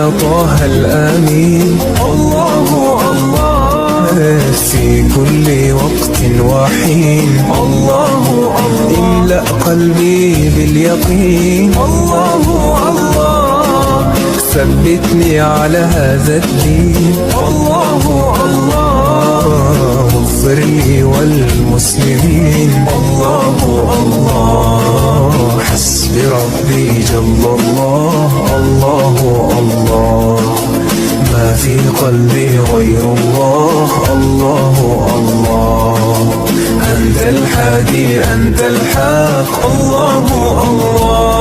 يا طه الأمين. الله الله في كل وقت وحين. الله الله املأ قلبي باليقين. الله الله ثبتني على هذا الدين. الله الله اغفر لي والمسلمين. الله الله حسبي ربي جل الله. الله الله ما في قلبي غير الله. الله الله أنت الحادي أنت الحق. الله الله